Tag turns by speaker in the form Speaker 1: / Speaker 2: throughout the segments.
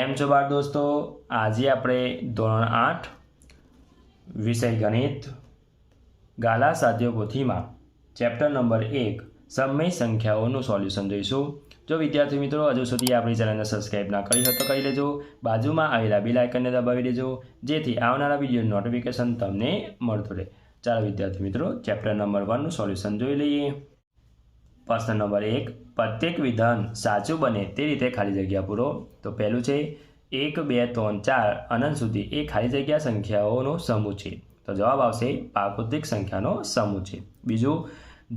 Speaker 1: કેમ છો બાળ દોસ્તો? આજે આપણે ધોરણ 8 વિષય ગણિત ગાલા સાધ્ય પોથીમાં ચેપ્ટર નંબર 1 સમય સંખ્યાઓનું સોલ્યુશન જોઈશું। જો વિદ્યાર્થી મિત્રો હજુ સુધી આપણી ચેનલને સબસ્ક્રાઇબ ના કરી હોય તો કરી લેજો, બાજુમાં આવેલા બેલ આઇકનને દબાવી દેજો જેથી આવનારા વિડીયોનું નોટિફિકેશન તમને મળતું રહે। ચાલો વિદ્યાર્થી મિત્રો ચેપ્ટર નંબર 1 નું સોલ્યુશન જોઈ લઈએ। પ્રશ્ન નંબર 1, પ્રત્યેક વિધાન સાચું બને તે રીતે ખાલી જગ્યા પૂરો। તો પહેલું છે 1 2 3 4 અનંત સુધી એ ખાલી જગ્યા સંખ્યાઓનો સમૂહ છે, તો જવાબ આવશે પ્રાકૃતિક સંખ્યાનો સમૂહ છે। બીજું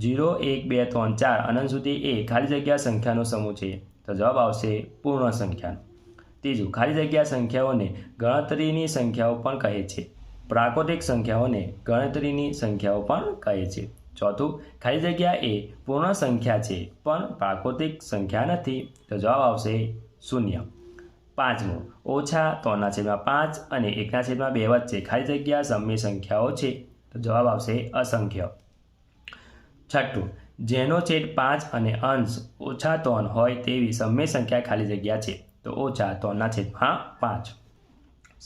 Speaker 1: 0 1 2 3 4 અનંત સુધી એ ખાલી જગ્યા સંખ્યાનો સમૂહ છે, તો જવાબ આવશે પૂર્ણ સંખ્યાનો। ત્રીજું ખાલી જગ્યા સંખ્યાઓને ગણતરીની સંખ્યાઓ પણ કહે છે, પ્રાકૃતિક સંખ્યાઓને ગણતરીની સંખ્યાઓ પણ કહે છે। ચોથું ખાલી જગ્યા એ પૂર્ણ સંખ્યા છે પણ પ્રાકૃતિક સંખ્યા નથી, તો જવાબ આવશે 0। પાંચમું ઓછા 3/5 અને 1/2 વચ્ચે ખાલી જગ્યા સમય સંખ્યાઓ છે, તો જવાબ આવશે અસંખ્ય। છઠ્ઠું જેનો છેદ 5 અને અંશ ઓછા 3 હોય તેવી સમય સંખ્યા ખાલી જગ્યા છે, તો ઓછા 3/5।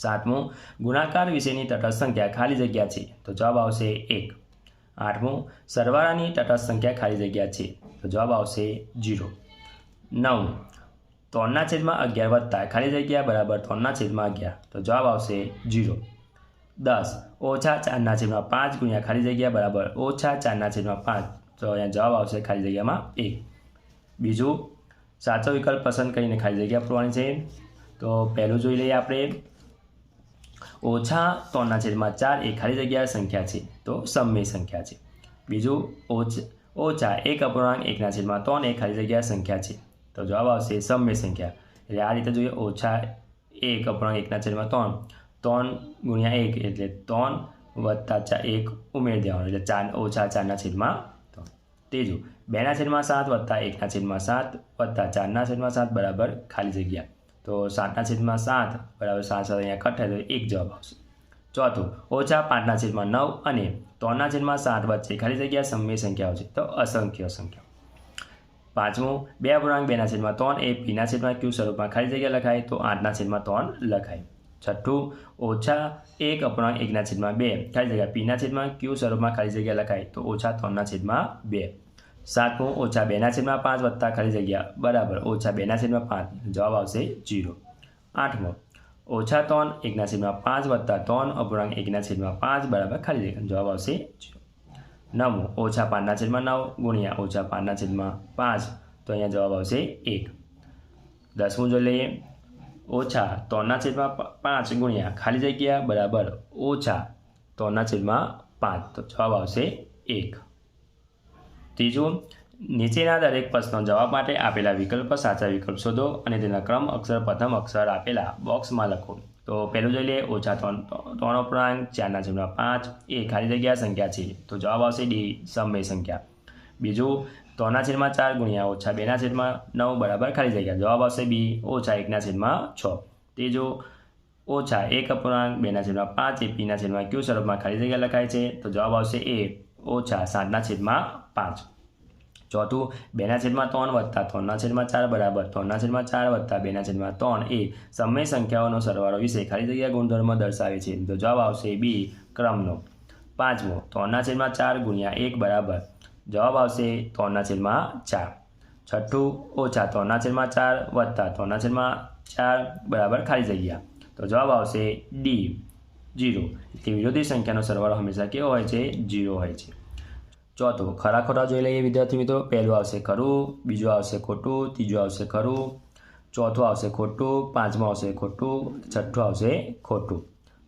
Speaker 1: સાતમું ગુણાકાર વિશેની તટસ્થ સંખ્યા ખાલી જગ્યા છે, તો જવાબ આવશે 1। આઠમું સરવાળાની તટસ્થ સંખ્યા ખાલી જગ્યા છે, તો જવાબ આવશે 0। નવમું 3/11 વત્તા ખાલી જગ્યા બરાબર 3/11, તો જવાબ આવશે 0। 10 ઓછા 4/5 ગુણ્યા ખાલી જગ્યા બરાબર ઓછા 4/5, તો અહીંયા જવાબ આવશે ખાલી જગ્યામાં 1। બીજું સાચો વિકલ્પ પસંદ કરીને ખાલી જગ્યા પૂરવાની છે, તો પહેલું જોઈ લઈએ આપણે। ઓછા 3/4 એ ખાલી જગ્યા સંખ્યા છે, તો સમય સંખ્યા છે। બીજું ઓછા 1/1/3 એ ખાલી જગ્યા સંખ્યા છે, તો જવાબ આવશે સમય સંખ્યા। એટલે આ રીતે જોઈએ, ઓછા 1/1/3 3 ગુણ્યા 1 એટલે 3 વત્તા 1 ઉમેરી દેવાનું એટલે 4 ઓછા 4/3। ત્રીજું 2/7 વત્તા 1/7 વત્તા 4/7 બરાબર ખાલી જગ્યા, તો 7/7 બરાબર 7 અહીંયા કટ થાય તો 1 જવાબ આવશે। ચોથું ઓછા 5/9 અને 3/7 વચ્ચે ખાલી જગ્યા સમય સંખ્યાઓ છે, તો અસંખ્ય સંખ્યા। પાંચમું 2/2/3 એ p/q સ્વરૂપમાં ખાલી જગ્યા લખાય, તો 8/3 લખાય। છઠ્ઠું ઓછા 1/1/2 ખાલી જગ્યા p/q સ્વરૂપમાં ખાલી જગ્યા લખાય, તો ઓછા 3/2। સાતમું ઓછા 2/5 વત્તા ખાલી જગ્યા બરાબર ઓછા 2/5, જવાબ આવશે 0। આઠમું ઓછા 3 1/5 વત્તા 3/1/5 બરાબર ખાલી જગ્યા, જવાબ આવશે 0। નવમું ઓછા 5/9 ગુણ્યા ઓછા 5/5, તો અહીંયા જવાબ આવશે 1। 10મું જોઈ લઈએ, ઓછા 3/5 ગુણ્યા ખાલી જગ્યા બરાબર ઓછા 3/5, તો જવાબ આવશે 1। ત્રીજું નીચેના દરેક પ્રશ્નો જવાબ માટે આપેલા વિકલ્પ સાચા વિકલ્પ શોધો અને તેના ક્રમ અક્ષર પ્રથમ અક્ષર આપેલા બોક્સમાં લખો। તો પહેલું જોઈ લઈએ, ઓછા 3/4/5 એ ખાલી જગ્યા સંખ્યા છે, તો જવાબ આવશે ડી સમય સંખ્યા। બીજું 3/4 ગુણ્યા ઓછા 2/9 બરાબર ખાલી જગ્યા, જવાબ આવશે બી ઓછા 1/6। ત્રીજું ઓછા 1/2/5 એ p/q સ્વરૂપમાં ખાલી જગ્યા લખાય છે, તો જવાબ આવશે એ ઓછા 7/5। ચોથું 2/3 વત્તા 3/4 બરાબર 3/4 વત્તા 2/3 એ સમય સંખ્યાઓનો સરવાળો વિશે ખાલી જગ્યા ગુણધર્મ દર્શાવે છે, તો જવાબ આવશે બી ક્રમનો। પાંચમું 3/4 ગુણ્યા 1 બરાબર જવાબ આવશે 3/4। છઠ્ઠું ઓછા 3/4 વત્તા 3/4 બરાબર ખાલી જગ્યા, તો જવાબ આવશે ડી 0। એટલે વિરોધી સંખ્યાનો સરવાળો હંમેશા કેવો હોય છે? 0 હોય છે। ચોથું ખરા ખોટા જોઈ લઈએ વિદ્યાર્થી મિત્રો। પહેલું આવશે ખરું, બીજું આવશે ખોટું, ત્રીજું આવશે ખરું, ચોથું આવશે ખોટું, પાંચમું આવશે ખોટું, છઠ્ઠું આવશે ખોટું।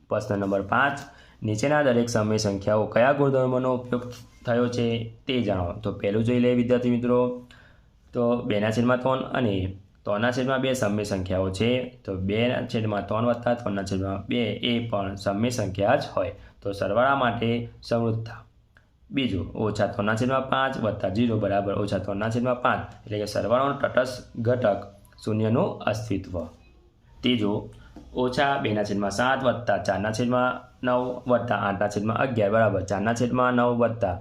Speaker 1: પ્રશ્ન નંબર 5 નીચેના દરેક સમય સંખ્યાઓ કયા ગુણધર્મનો ઉપયોગ થયો છે તે જણાવો। તો પહેલું જોઈ લઈએ વિદ્યાર્થી મિત્રો, તો 2/3 અને 3/2 સમય સંખ્યાઓ છે, તો 2/3 વત્તા 3/2 એ પણ સમય સંખ્યા જ હોય, તો સરવાળા માટે સમૃદ્ધતા। બીજું ઓછા 3/5 વત્તા 0 બરાબર ઓછા 3/5, એટલે કે સરવાળાનો તટસ્થ ઘટક શૂન્યનું અસ્તિત્વ। ત્રીજું ઓછા 2/7 વત્તા 4/9 વત્તા 8/11 બરાબર 4/9 વત્તા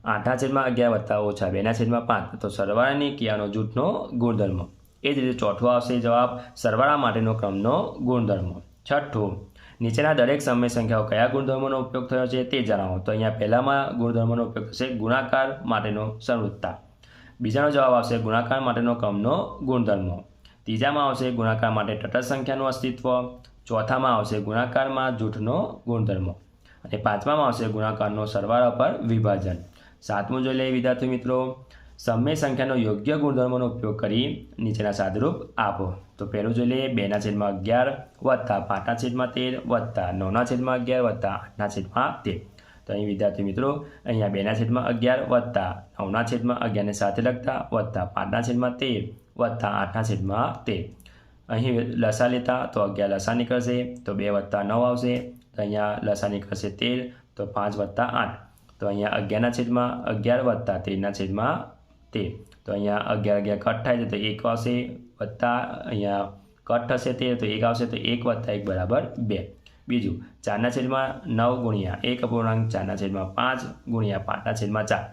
Speaker 1: 8/11 વત્તા ઓછા 2/5, તો સરવાળાની ક્રિયાનો જૂથનો ગુણધર્મ। એ જ રીતે ચોથું આવશે જવાબ સરવાળા માટેનો ક્રમનો ગુણધર્મ. છઠ્ઠું, નીચેના દરેક સમય સંખ્યાઓ કયા ગુણધર્મોનો ઉપયોગ થયો છે તે જણાવો. તો અહીંયા પહેલામાં ગુણધર્મનો ઉપયોગ થશે ગુણાકાર માટેનો સંવૃત્તા. બીજાનો જવાબ આવશે ગુણાકાર માટેનો ક્રમનો ગુણધર્મ. ત્રીજામાં આવશે ગુણાકાર માટે તટસ્થ સંખ્યાનું અસ્તિત્વ. ચોથામાં આવશે ગુણાકારમાં જૂથનો ગુણધર્મ. અને પાંચમામાં આવશે ગુણાકારનો સરવાળા પર વિભાજન. સાતમું જોઈ લઈએ વિદ્યાર્થી મિત્રો, સમય સંખ્યાનો યોગ્ય ગુણધર્મનો ઉપયોગ કરી નીચેના સાદુરૂપ આપો. તો પહેલું જોઈ લઈએ 2/11 વત્તા 5/13 વત્તા 9/11 વત્તા 8/13. તો અહીં વિદ્યાર્થી મિત્રો અહીંયા 2/11 વત્તા 9/11 ને સાથે લખતા વત્તા 5/13 વત્તા 8/13. અહીં લસા લેતા તો 11 લસા નીકળશે, તો 2 વત્તા 9 આવશે, તો અહીંયા લસા નીકળશે 13, તો 5 વત્તા 8. તો અહીંયા 11/11 વત્તા 13/13. તો અહીંયા 11 કટ થાય છે તો 1 આવશે, વત્તા અહીંયા કટ થશે 13 તો 1 આવશે, તો 1 વત્તા 1 બરાબર 2. બીજું 4/9 ગુણ્યા 1/4/5 ગુણ્યા 5/4.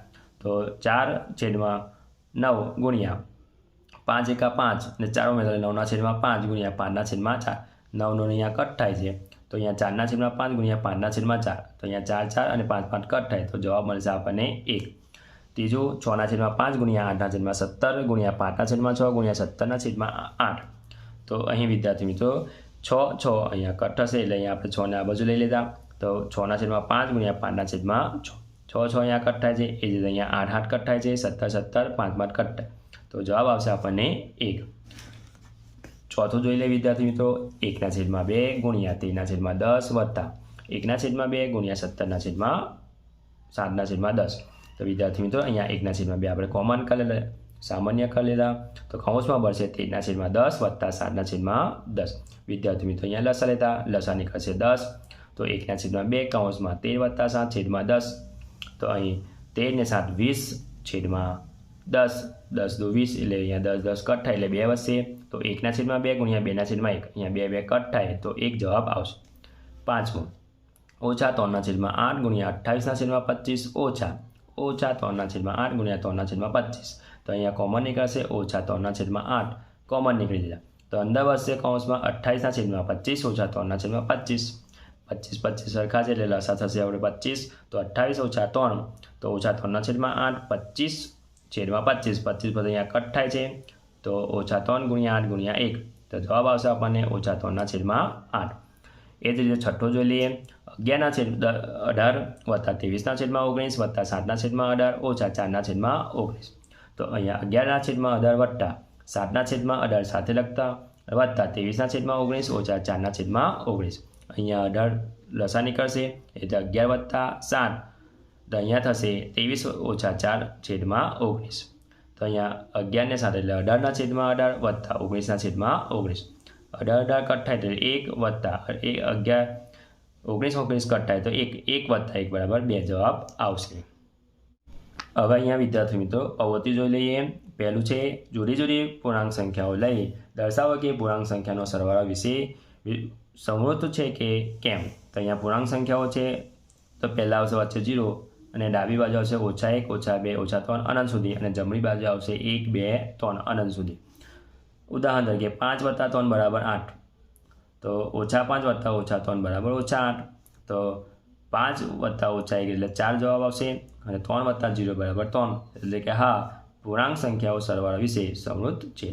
Speaker 1: તો 4/9 ગુણ્યા 5 એકા 5 અને 4 ઉમેરો 9/5 ગુણ્યા 5/4. 9 અહીંયા કટ થાય છે તો અહીંયા 4/5 ગુણ્યા 5/4. તો અહીંયા 4 4 અને 5 5 કટ થાય તો જવાબ મળશે આપણને 1. ત્રીજું 6/5 ગુણ્યા 8/17 ગુણ્યા 5/6 ગુણ્યા 17/8. તો અહીં વિદ્યાર્થી મિત્રો 6 6 અહીંયા કટ થશે એટલે અહીંયા આપણે 6 ને આ બાજુ લઈ લેતા, તો 6/5 ગુણ્યા 5/6. 6 6 અહીંયા કટ થાય છે, એ જ રીતે અહીંયા 8 8 કટ થાય છે, 17 17 5 5 કટ થાય તો જવાબ આવશે આપણને 1. ચોથું જોઈ લે વિદ્યાર્થી મિત્રો, 1/2 ગુણ્યા 13/10 વત્તા 1/2 ગુણ્યા 17/7/10. તો વિદ્યાર્થી મિત્રો અહીંયા 1/2 આપણે કોમન કરી લે, સામાન્ય કરી લીધા, તો કૌંસમાં મળશે 13/10 વત્તા 7/10. વિદ્યાર્થી મિત્રો અહીંયા લસા લેતા, લસા નીકળશે 10, તો 1/2 કૌંસમાં 13 વત્તા 7/10. તો અહીં 13 ને 7 20/10, 10 દુ 20 એટલે અહીંયા 10 10 કટ થાય એટલે 2 વધશે, તો 1/2 ગુણ્યા 2/1, અહીંયા 2 2 કટ થાય તો 1 જવાબ આવશે. પાંચમું ઓછા 3/8 ગુણ્યા 28/25 ઓછા 3/8 ગુણ્યા 3/25. તો અહીંયા કોમન નીકળશે, ઓછા 3/8 કોમન નીકળી જાય તો અંદર વધશે કૌંસમાં 28/25 ઓછા 3/25. 25 25 સરખા છે એટલે લસા થશે આપણે 25, તો 28 ઓછા 3 તો ઓછા 3/8 25/25 25 પછી અહીંયા કટ થાય છે તો ઓછા 3 ગુણ્યા 8 ગુણ્યા 1. તો જવાબ આવશે આપણને ઓછા 3/8. એ જ રીતે છઠ્ઠો જોઈ લઈએ, 11/18 વત્તા 23/19 વત્તા 7/18 ઓછા 4/19. તો અહીંયા 11/18 વત્તા 7/18 સાથે લખતા વત્તા 23/19 ઓછા 4/19. અહીંયા 18 લસા નીકળશે એટલે 11 વત્તા 7, તો અહીંયા થશે 23 ઓછા 4/19. તો અહીંયા 11 ને 7 એટલે 18/18 વત્તા 19/19. 18 કટ થાય તો 1 વત્તા 11 19 કટ થાય તો 1 વત્તા 1 બરાબર 2 જવાબ આવશે. હવે અહીંયા વિદ્યાર્થી મિત્રો પ્રવૃત્તિ જોઈ લઈએ. પહેલું છે જુદી જુદી પૂર્ણાંક સંખ્યાઓ લઈ દર્શાવો કે પૂર્ણાંક સંખ્યાનો સરવાળો વિશે સમૃદ્ધ છે કે કેમ. તો અહીંયા પૂર્ણાંક સંખ્યાઓ છે તો પહેલાં આવશે વચ્ચે 0 અને ડાબી બાજુ આવશે -1 -2 -3 અનંત સુધી, અને જમણી બાજુ આવશે 1 2 3 અનંત સુધી. ઉદાહરણ તરીકે 5 વત્તા 3 બરાબર 8, તો -5 વત્તા -3 બરાબર -8. તો 5 વત્તા -1 એટલે 4 જવાબ આવશે, અને 3 વત્તા 0 બરાબર 3. એટલે કે હા, પૂર્ણાંક સંખ્યાઓ સરવાળા વિશે સમૃદ્ધ છે.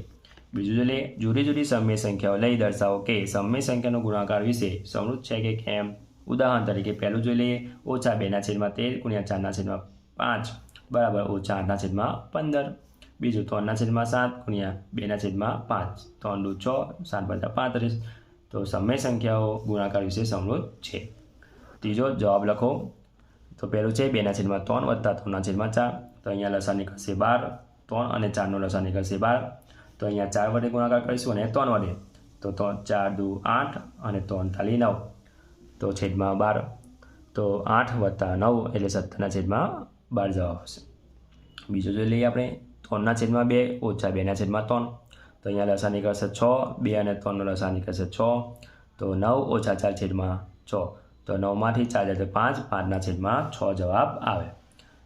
Speaker 1: બીજું જોઈએ જુદી જુદી સમય સંખ્યાઓ લઈ દર્શાવો કે સમય સંખ્યાનો ગુણાકાર વિશે સમૃદ્ધ છે કે કેમ. ઉદાહરણ તરીકે પહેલું જોઈ લઈએ, -2/13 ગુણ્યા 4/5 બરાબર -8/15. બીજું 3/7 ગુણ્યા 2/5, 3 દુ 6, 7 × 35. તો સમય સંખ્યાઓ ગુણાકાર વિશે સમૃદ્ધ છે. ત્રીજો જવાબ લખો. તો પહેલું છે 2/3 વત્તા 3/4. તો અહીંયા લસા નીકળશે 12, 3 અને 4નો લસા નીકળશે 12. તો અહીંયા 4 વડે ગુણાકાર કરીશું અને 3 વડે, તો 4 દુ 8 અને 3 તાલી 9, તો છેદમાં 12. તો 8 વત્તા 9 એટલે 17/12 જવાબ આવશે. બીજું જોઈ લઈએ આપણે 3/2 ઓછા 2/3. તો અહીંયા લસા નીકળશે 6, 2 અને 3નો લસા નીકળશે 6. તો 9 ઓછા 4/6. તો 9માંથી 4 જાય તો 5, 5/6 જવાબ આવે.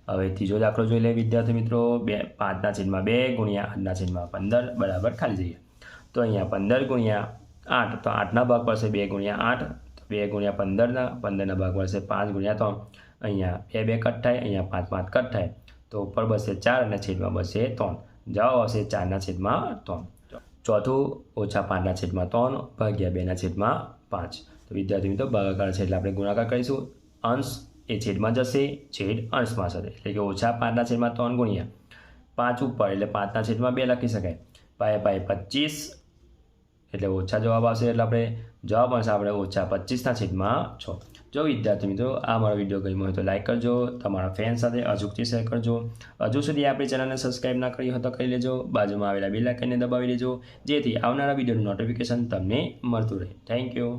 Speaker 1: હવે ત્રીજો દાખલો જોઈ લે વિદ્યાર્થી મિત્રો. 5/2 ગુણ્યા 8/15 બરાબર ખાલી જગ્યા. તો અહીંયા 15 ગુણ્યા 8 તો 8ના ભાગ પડશે 2 ગુણ્યા 8 તો 2 ગુણ્યા 15ના 15ના ભાગ પડશે 5 ગુણ્યા 3. અહીંયા 2 કટ થાય, અહીંયા 5 કટ થાય, તો ઉપર બસે 4 અને છેદમાં બસે 3. જવાબ આવશે 4/3. ચોથું -5/3 ભાગ્યા 2/5. તો વિદ્યાર્થી મિત્રો ભાગાકાર છે એટલે આપણે ગુણાકાર કરીશું. અંશ એ છેદમાં જશે, છેદ અંશમાં થશે, એટલે કે -5/3 ગુણ્યા 5 ઉપર એટલે 5/2 લખી શકાય. પાય 25 એટલે ઓછા જવાબ આવશે, એટલે આપણે જવાબ આવશે આપણે -25/6. જો વિદ્યાર્થી મિત્રો આ મારો વિડીયો ગમ્યો હોય તો લાઈક કરજો, તમારા ફ્રેન્ડ સાથે અચૂકથી શેર કરજો. હજુ સુધી આપણી ચેનલને સબસ્ક્રાઈબ ના કરી હોય તો કરી લેજો. બાજુમાં આવેલા બેલ આઇકનને દબાવી લેજો, જેથી આવનારા વિડીયોનું નોટિફિકેશન તમને મળતું રહે. Thank you.